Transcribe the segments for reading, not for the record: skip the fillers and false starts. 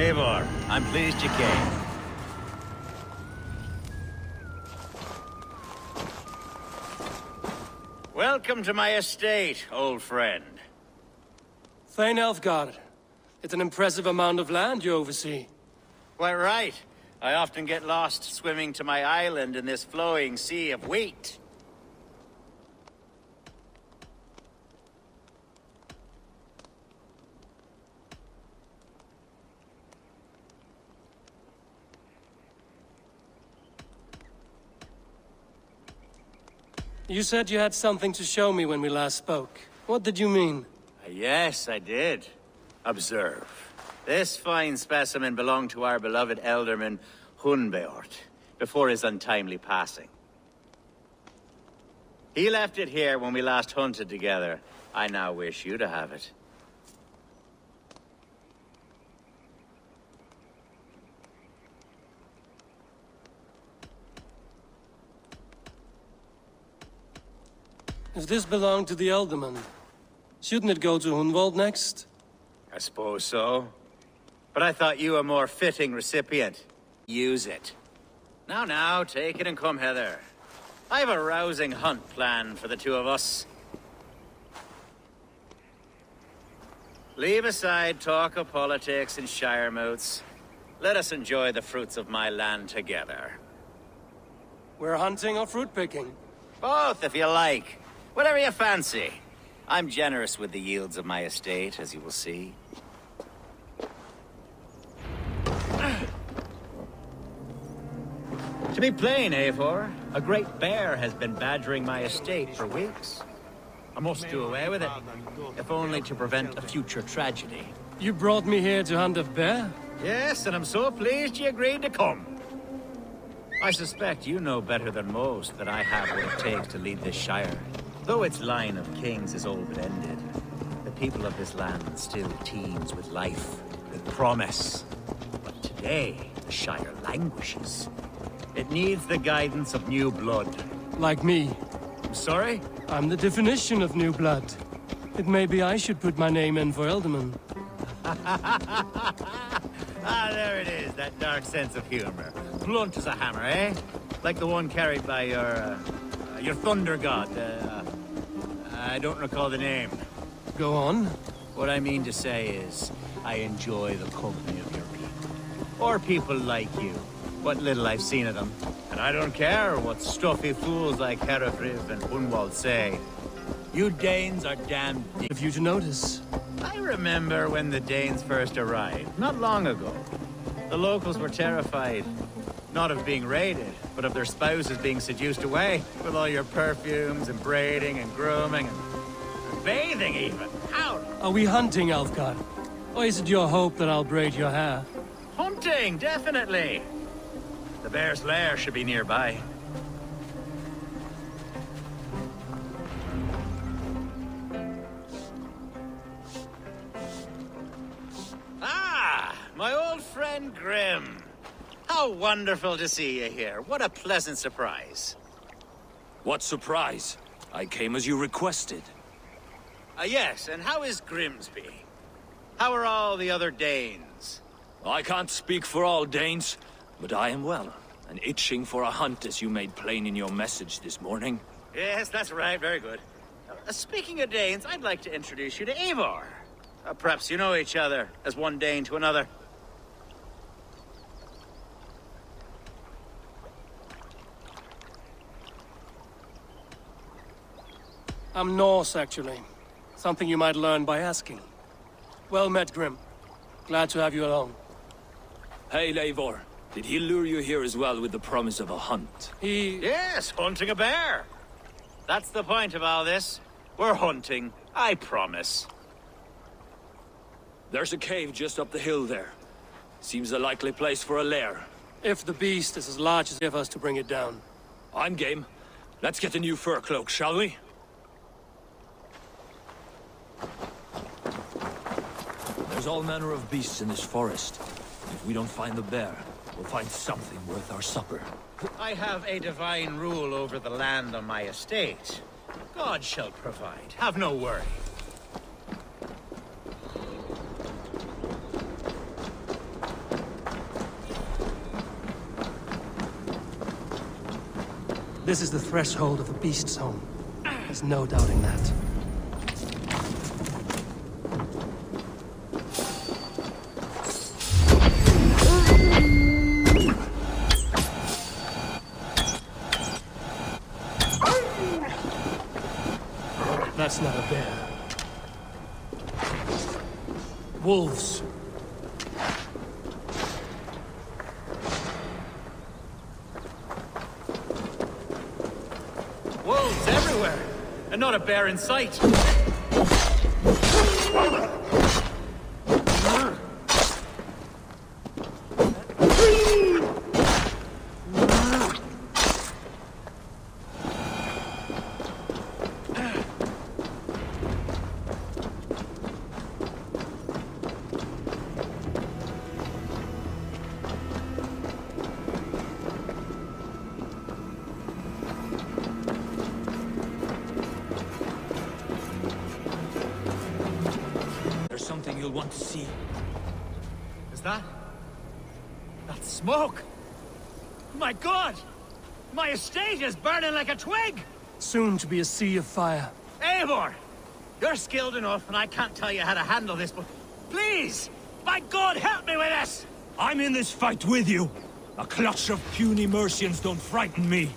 Eivor. I'm pleased you came. Welcome to my estate, old friend. Thane Elfgard. It's an impressive amount of land you oversee. Quite right. I often get lost swimming to my island in this flowing sea of wheat. You said you had something to show me when we last spoke. What did you mean? Yes, I did. Observe. This fine specimen belonged to our beloved elderman, Hunbeort, before his untimely passing. He left it here when we last hunted together. I now wish you to have it. If this belonged to the Elderman, shouldn't it go to Hunwald next? I suppose so. But I thought you a more fitting recipient. Use it. Now, take it and come hither. I have a rousing hunt planned for the two of us. Leave aside talk of politics and shire moots. Let us enjoy the fruits of my land together. We're hunting or fruit picking? Both, if you like. Whatever you fancy. I'm generous with the yields of my estate, as you will see. To be plain, Eivor, a great bear has been badgering my estate for weeks. I must do away with it, if only to prevent a future tragedy. You brought me here to hunt a bear? Yes, and I'm so pleased you agreed to come. I suspect you know better than most that I have what it takes to lead this shire. Though its line of kings is old but ended, the people of this land still teems with life, with promise. But today, the shire languishes. It needs the guidance of new blood. Like me. I'm sorry? I'm the definition of new blood. It may be I should put my name in for Elderman. Ah, there it is, that dark sense of humor. Blunt as a hammer, eh? Like the one carried by your thunder god. I don't recall the name. Go on. What I mean to say is, I enjoy the company of your people. Or people like you. What little I've seen of them. And I don't care what stuffy fools like Herefriv and Hunwald say. You Danes are damned deep. If you to notice. I remember when the Danes first arrived, not long ago. The locals were terrified. Not of being raided, but of their spouses being seduced away. With all your perfumes and braiding and grooming and bathing even. How? Are we hunting, Elfgard? Or is it your hope that I'll braid your hair? Hunting, definitely. The bear's lair should be nearby. Ah, my old friend Grim. How wonderful to see you here. What a pleasant surprise. What surprise? I came as you requested. Yes, and how is Grimsby? How are all the other Danes? I can't speak for all Danes, but I am well, and itching for a hunt as you made plain in your message this morning. Yes, that's right. Very good. Speaking of Danes, I'd like to introduce you to Eivor. Perhaps you know each other, as one Dane to another. I'm Norse, actually. Something you might learn by asking. Well met, Grim. Glad to have you along. Hey, Eivor. Did he lure you here as well with the promise of a hunt? Yes, hunting a bear. That's the point of all this. We're hunting, I promise. There's a cave just up the hill there. Seems a likely place for a lair. If the beast is as large as if us to bring it down. I'm game. Let's get the new fur cloak, shall we? There's all manner of beasts in this forest. If we don't find the bear, we'll find something worth our supper. I have a divine rule over the land on my estate. God shall provide. Have no worry. This is the threshold of the beast's home. There's no doubting that. That's not a bear. Wolves. Wolves everywhere, and not a bear in sight. There's something you'll want to see. Is that? That's smoke! My God! My estate is burning like a twig! Soon to be a sea of fire. Eivor! You're skilled enough, and I can't tell you how to handle this, but please! By God, help me with this! I'm in this fight with you. A clutch of puny Mercians don't frighten me.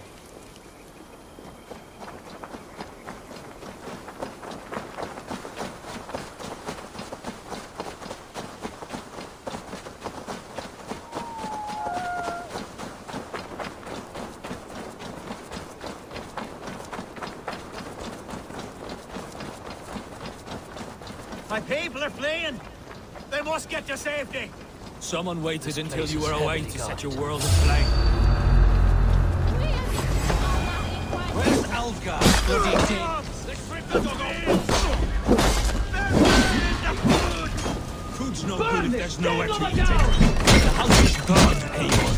My people are fleeing! They must get to safety! Someone waited until place you is were away heavily to set your guarded. world aflame. Where's Algar? Bloody thing! Food's no good if there's nowhere to eat it. The house is gone, Eivor.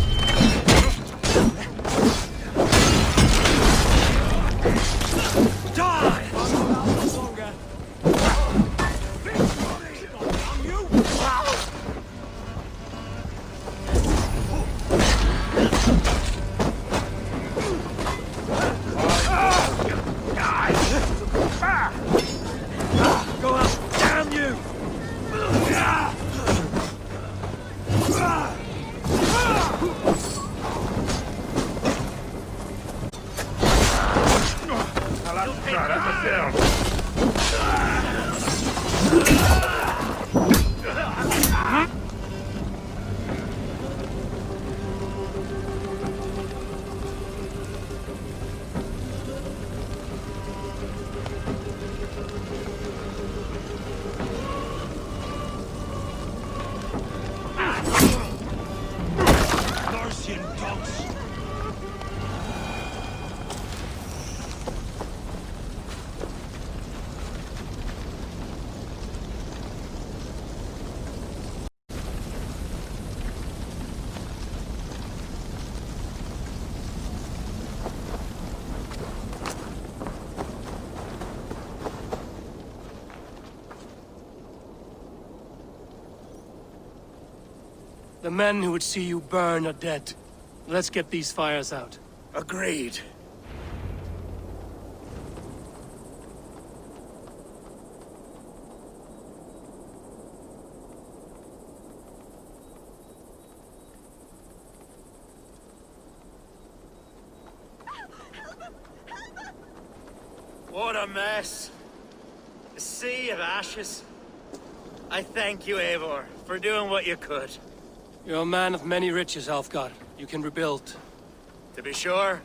Die! Go up, damn you! Mercian dogs! The men who would see you burn are dead. Let's get these fires out. Agreed. What a mess. A sea of ashes. I thank you, Eivor, for doing what you could. You're a man of many riches, Alfgar. You can rebuild. To be sure.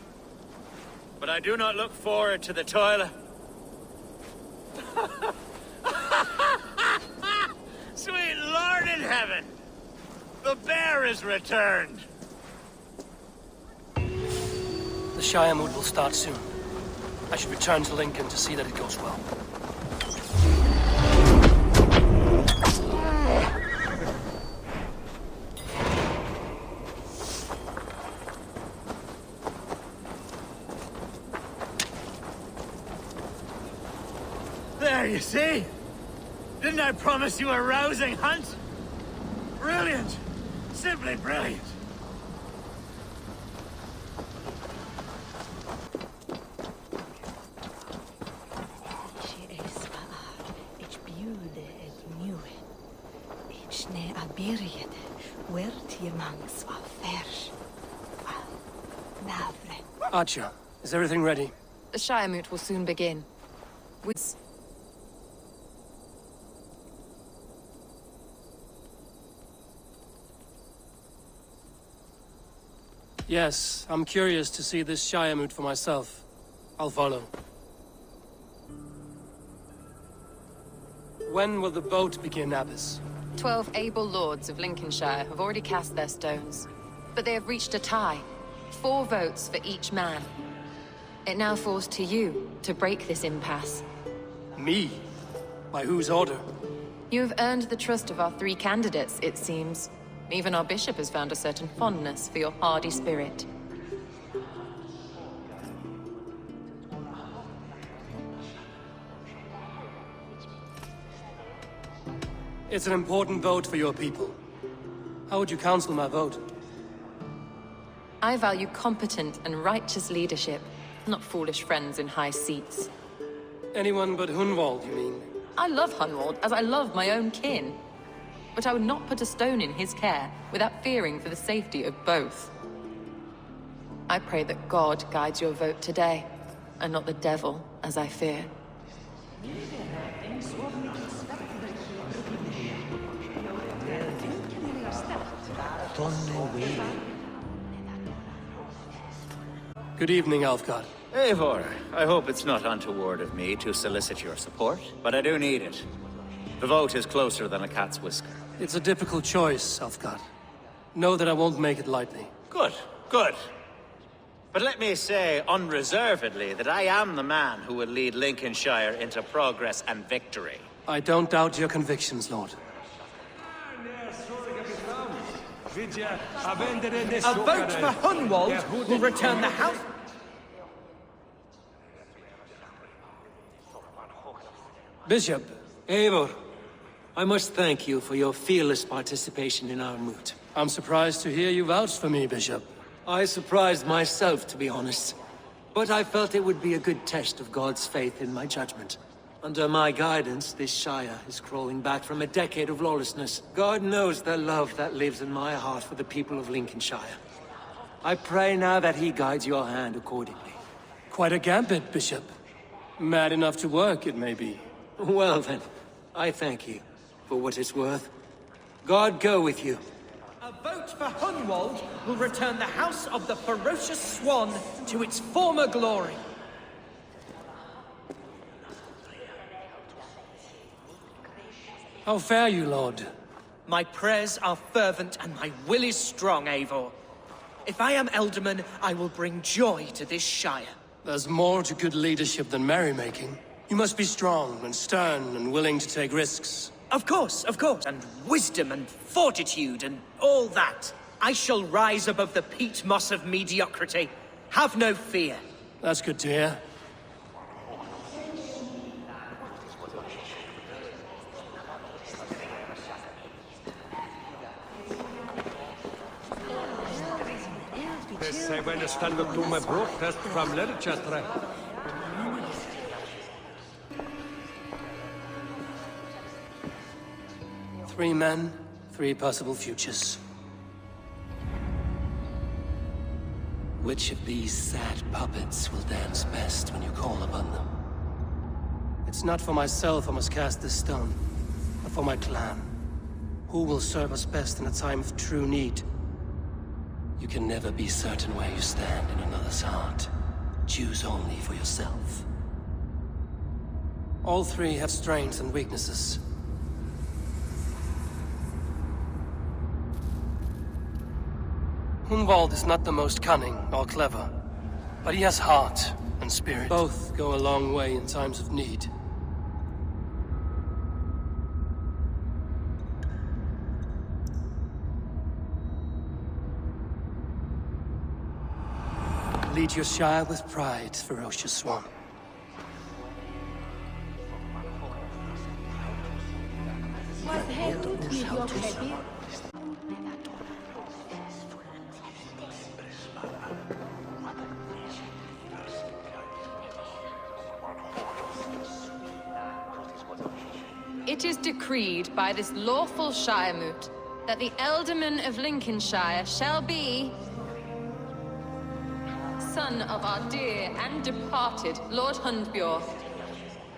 But I do not look forward to the toil. Sweet Lord in heaven! The bear is returned! The Shire mood will start soon. I should return to Lincoln to see that it goes well. There, you see? Didn't I promise you a rousing hunt? Brilliant! Simply brilliant! Period. Wirt je mangs val vers. Val navre. Archer, is everything ready? The Shiremoot will soon begin. Yes, I'm curious to see this Shiremoot for myself. I'll follow. When will the boat begin, Abbess? 12 able lords of Lincolnshire have already cast their stones. But they have reached a tie. 4 votes for each man. It now falls to you to break this impasse. Me? By whose order? You have earned the trust of our 3 candidates, it seems. Even our bishop has found a certain fondness for your hardy spirit. It's an important vote for your people. How would you counsel my vote? I value competent and righteous leadership, not foolish friends in high seats. Anyone but Hunwald, you mean? I love Hunwald as I love my own kin. But I would not put a stone in his care without fearing for the safety of both. I pray that God guides your vote today, and not the devil, as I fear. Good evening, Alfgard. Eivor, I hope it's not untoward of me to solicit your support, but I do need it. The vote is closer than a cat's whisker. It's a difficult choice, Alfgard. Know that I won't make it lightly. Good, good. But let me say unreservedly that I am the man who will lead Lincolnshire into progress and victory. I don't doubt your convictions, Lord. A vote for Hunwald will return the house. Bishop. Eivor, I must thank you for your fearless participation in our moot. I'm surprised to hear you vouch for me, Bishop. I surprised myself, to be honest. But I felt it would be a good test of God's faith in my judgment. Under my guidance, this Shire is crawling back from a decade of lawlessness. God knows the love that lives in my heart for the people of Lincolnshire. I pray now that he guides your hand accordingly. Quite a gambit, Bishop. Mad enough to work, it may be. Well then, I thank you for what it's worth. God go with you. A vote for Hunwald will return the House of the Ferocious Swan to its former glory. How fare you, Lord? My prayers are fervent and my will is strong, Eivor. If I am Elderman, I will bring joy to this Shire. There's more to good leadership than merrymaking. You must be strong and stern and willing to take risks. Of course. And wisdom and fortitude and all that. I shall rise above the peat moss of mediocrity. Have no fear. That's good to hear. Three men, 3 possible futures. Which of these sad puppets will dance best when you call upon them? It's not for myself I must cast this stone, but for my clan. Who will serve us best in a time of true need? You can never be certain where you stand in another's heart. Choose only for yourself. All 3 have strengths and weaknesses. Hunwald is not the most cunning or clever, but he has heart and spirit. Both go a long way in times of need. Lead your Shire with pride, ferocious swan. It is decreed by this lawful Shiremoot that the Ealdorman of Lincolnshire shall be son of our dear and departed Lord Hundbjorn,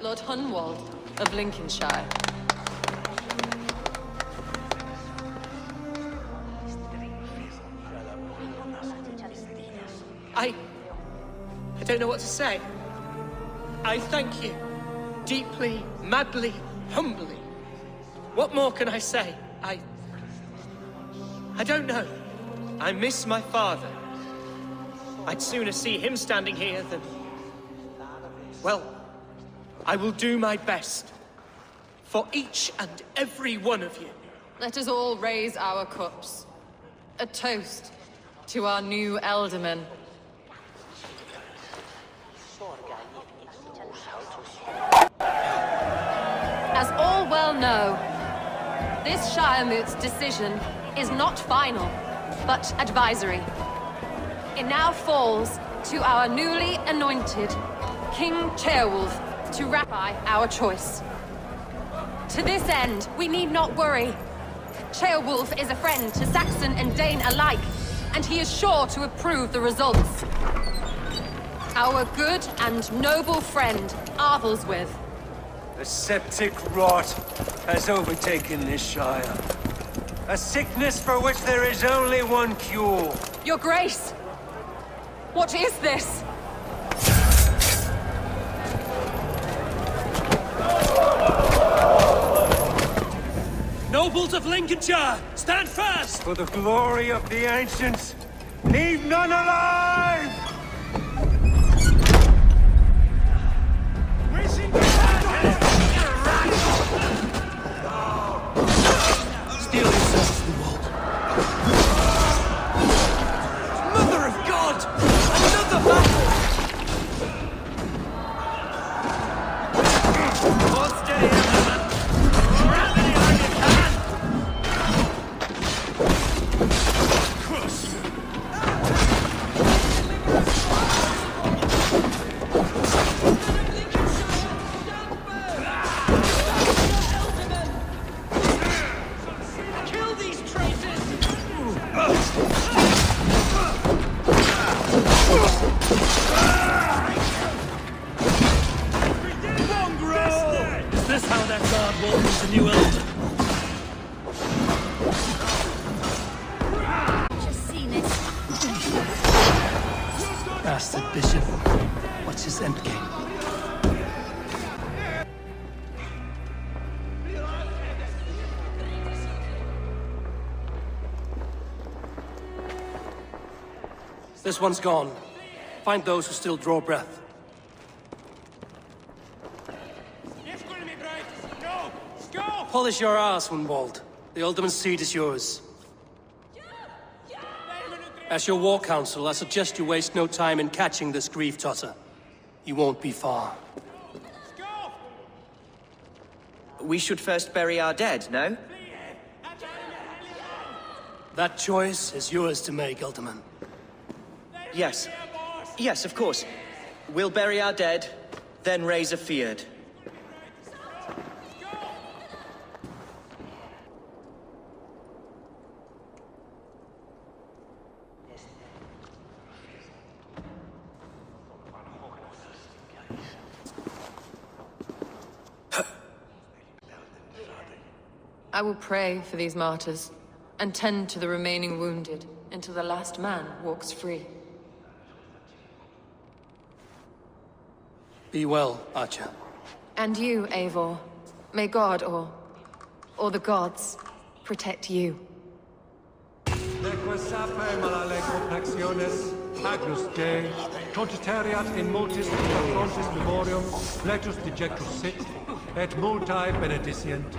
Lord Hunwald of Lincolnshire. I don't know what to say. I thank you. Deeply, madly, humbly. What more can I say? I don't know. I miss my father. I'd sooner see him standing here than... Well, I will do my best. For each and every one of you. Let us all raise our cups. A toast to our new Ealdorman. As all well know, this Shiremoot's decision is not final, but advisory. It now falls to our newly anointed King Ceolwulf to ratify our choice. To this end, we need not worry. Ceolwulf is a friend to Saxon and Dane alike, and he is sure to approve the results. Our good and noble friend, Arthelswith. The septic rot has overtaken this Shire. A sickness for which there is only one cure. Your Grace! What is this? Nobles of Lincolnshire, stand fast! For the glory of the ancients, leave none alive! Steel yourselves to the wall. Mother of God! Another battle! Hold steady, everyone! Grab any arm you can! Crush! Kill these traitors! Is this how that god welcomes a new elder? Just seen it. Bastard bishop. What's his endgame? This one's gone. Find those who still draw breath. Polish your ass, Hunwald. The Alderman's seat is yours. As your war council, I suggest you waste no time in catching this grief tosser. He won't be far. We should first bury our dead, no? That choice is yours to make, Alderman. Yes. Yes, of course. We'll bury our dead, then raise a feard. I will pray for these martyrs, and tend to the remaining wounded until the last man walks free. Be well, Archer. And you, Eivor. May God, or the gods, protect you. Agnus Dei, Cogiteriat in multis frontis memoriam, fletus dejectus sit, et multae benedicient.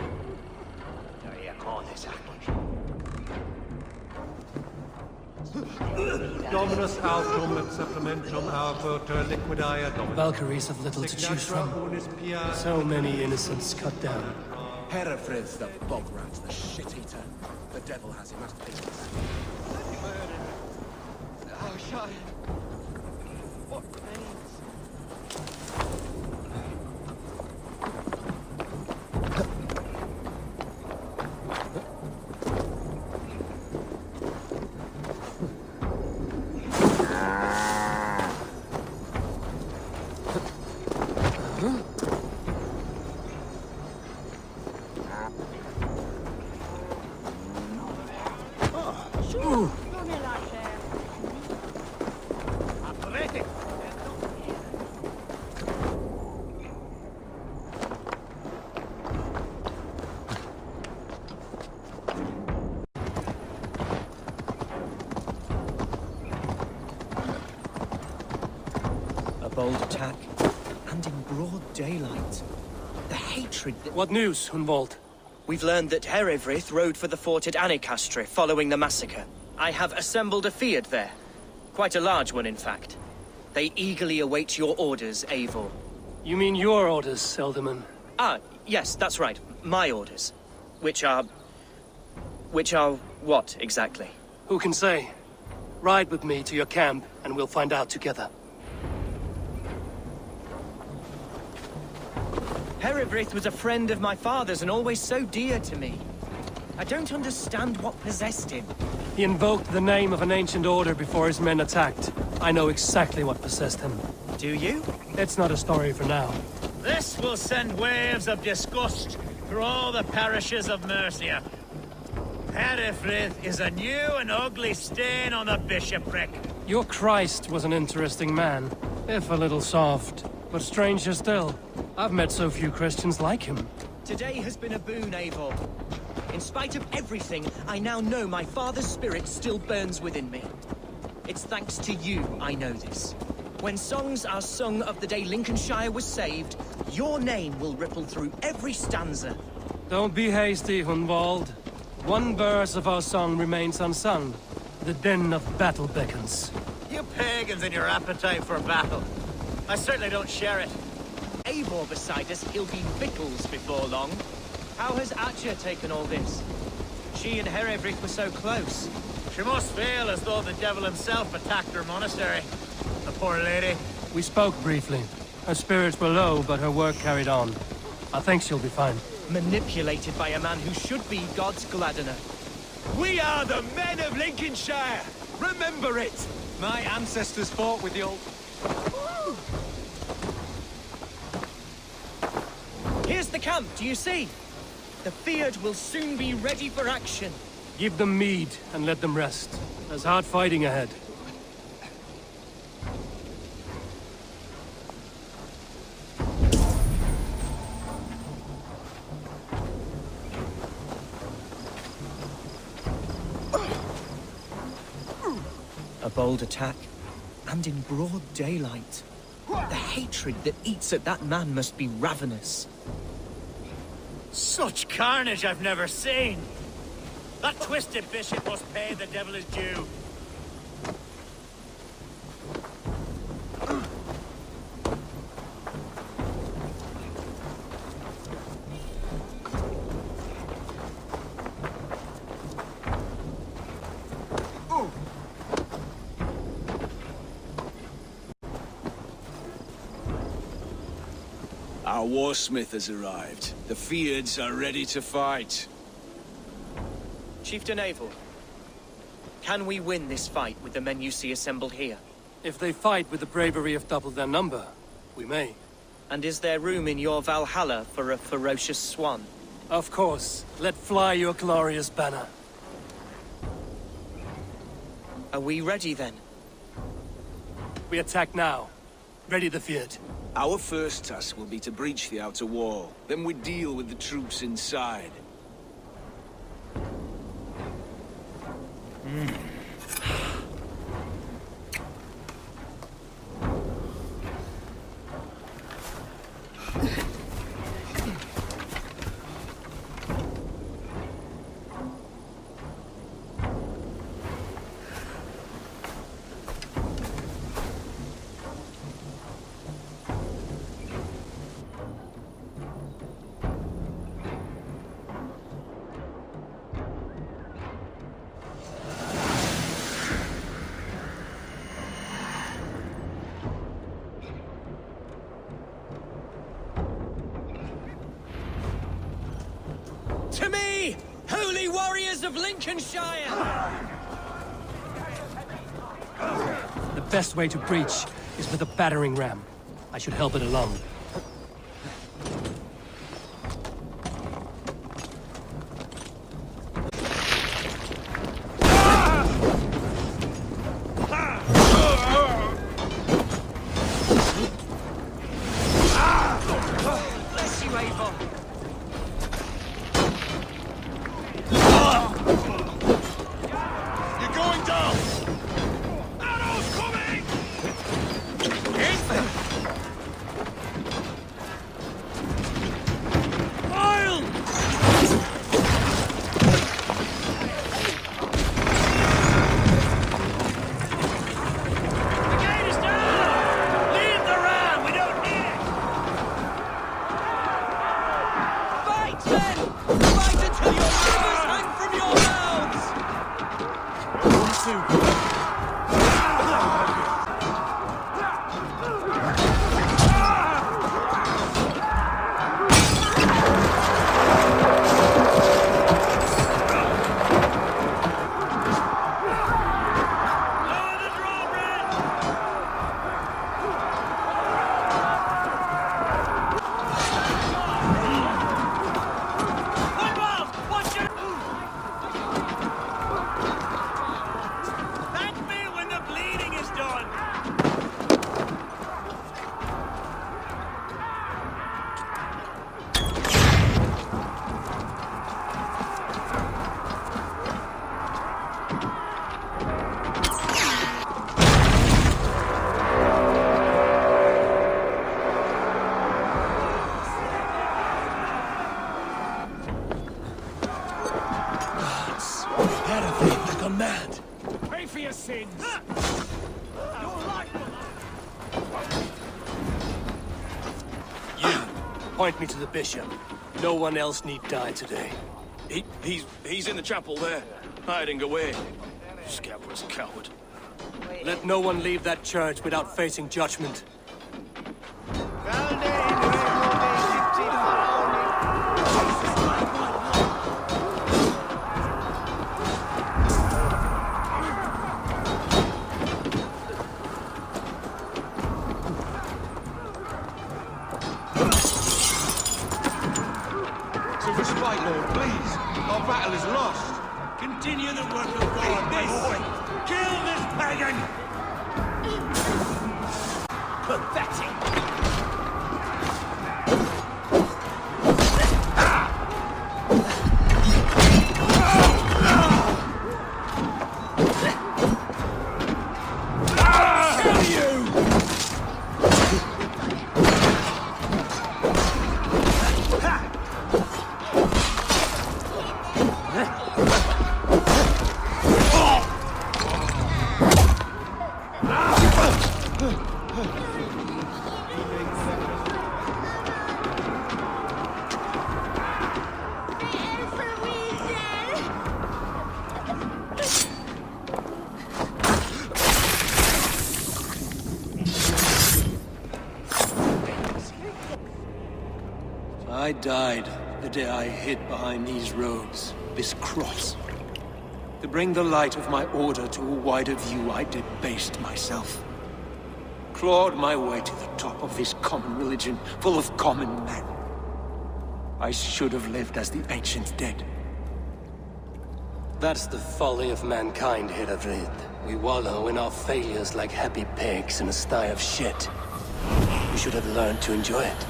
Dominus autum et supplementum autor liquidae dominus. Valkyries have little to choose from. So many innocents cut down. Herefrith, the bog rat, the shit-eater. The devil has him as pieces. Oh, Shire. What remains? bold attack, and in broad daylight. The hatred that... What news, Hunwald? We've learned that Herewrith rode for the fort at Annikastre following the massacre. I have assembled a Fiat there. Quite a large one, in fact. They eagerly await your orders, Eivor. You mean your orders, Elderman? Ah, yes, that's right. My orders. Which are what, exactly? Who can say? Ride with me to your camp, and we'll find out together. Herewrith was a friend of my father's and always so dear to me. I don't understand what possessed him. He invoked the name of an ancient order before his men attacked. I know exactly what possessed him. Do you? It's not a story for now. This will send waves of disgust through all the parishes of Mercia. Herefrith is a new and ugly stain on the bishopric. Your Christ was an interesting man, if a little soft. But stranger still, I've met so few Christians like him. Today has been a boon, Eivor. In spite of everything, I now know my father's spirit still burns within me. It's thanks to you I know this. When songs are sung of the day Lincolnshire was saved, your name will ripple through every stanza. Don't be hasty, Hunwald. One verse of our song remains unsung. The din of battle beckons. You pagans and your appetite for battle. I certainly don't share it. Eivor beside us, he'll be victuals before long. How has Atya taken all this? She and Herewrith were so close. She must feel as though the devil himself attacked her monastery. The poor lady. We spoke briefly. Her spirits were low, but her work carried on. I think she'll be fine. Manipulated by a man who should be God's Gladdener. We are the men of Lincolnshire! Remember it! My ancestors fought with the old... Here's the camp, do you see? The Fiat will soon be ready for action. Give them mead and let them rest. There's hard fighting ahead. A bold attack, and in broad daylight. The hatred that eats at that man must be ravenous. Such carnage I've never seen. That twisted bishop must pay the devil his due. Our warsmith has arrived. The Fiads are ready to fight. Chieftain Eivor, can we win this fight with the men you see assembled here? If they fight with the bravery of double their number, we may. And is there room in your Valhalla for a ferocious swan? Of course. Let fly your glorious banner. Are we ready then? We attack now. Ready the Fiat. Our first task will be to breach the outer wall. Then we deal with the troops inside. To me, holy warriors of Lincolnshire! The best way to breach is with a battering ram. I should help it along. Bless you, Eivor. You're going down! Arrows coming! sins! You, point me to the bishop. No one else need die today. He's in the chapel there, hiding away. Scabrous coward. Let no one leave that church without facing judgment. To respite, Lord, please. Our battle is lost. Continue the work of God, my boy. Kill this pagan! Pathetic! I died the day I hid behind these robes, this cross. To bring the light of my order to a wider view, I debased myself. Clawed my way to the top of this common religion, full of common men. I should have lived as the ancient dead. That's the folly of mankind, Heravrid. We wallow in our failures like happy pigs in a sty of shit. We should have learned to enjoy it.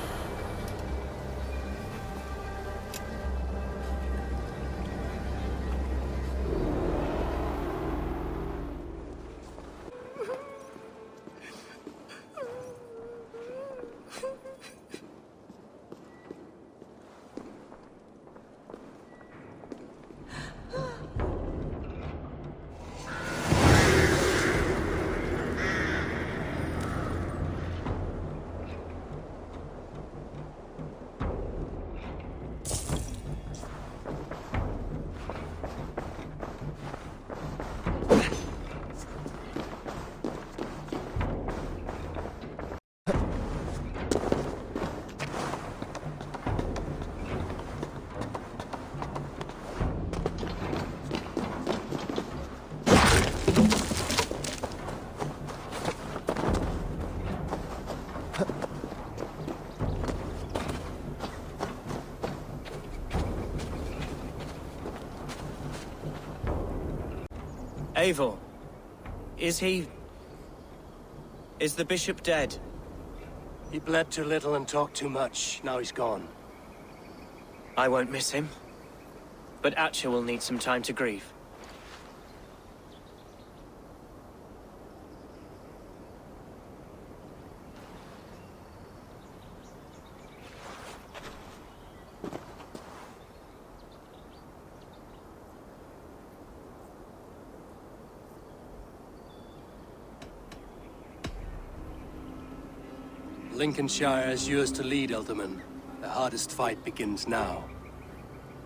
Eivor, is the bishop dead? He bled too little and talked too much. Now he's gone. I won't miss him. But Atcha will need some time to grieve. Lincolnshire is yours to lead, Elderman. The hardest fight begins now.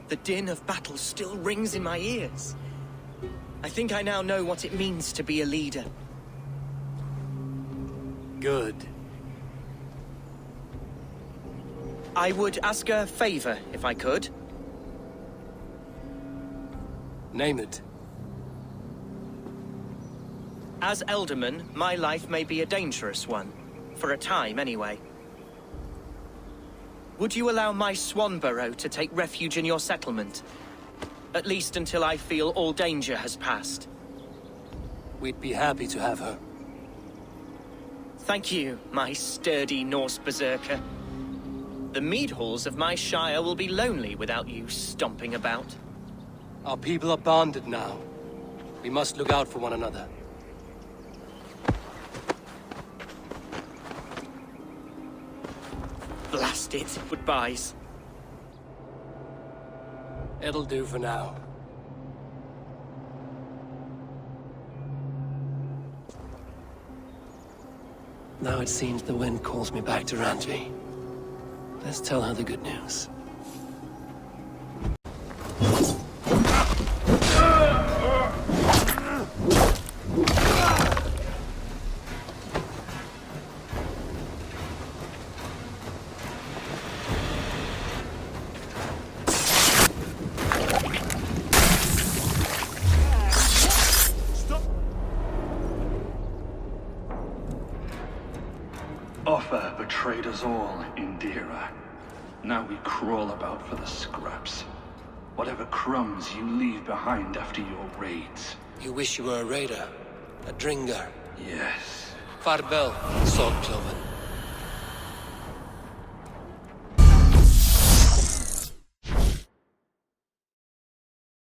The din of battle still rings in my ears. I think I now know what it means to be a leader. Good. I would ask a favor, if I could. Name it. As Elderman, my life may be a dangerous one. For a time, anyway. Would you allow my Swanborough to take refuge in your settlement? At least until I feel all danger has passed. We'd be happy to have her. Thank you, my sturdy Norse berserker. The mead halls of my shire will be lonely without you stomping about. Our people are bonded now. We must look out for one another. Blasted goodbyes. It'll do for now. Now it seems the wind calls me back to Randvi. Let's tell her the good news. Offa betrayed us all, Indira. Now we crawl about for the scraps. Whatever crumbs you leave behind after your raids. You wish you were a raider? A Dringar? Yes. Farbel, Swordcloven.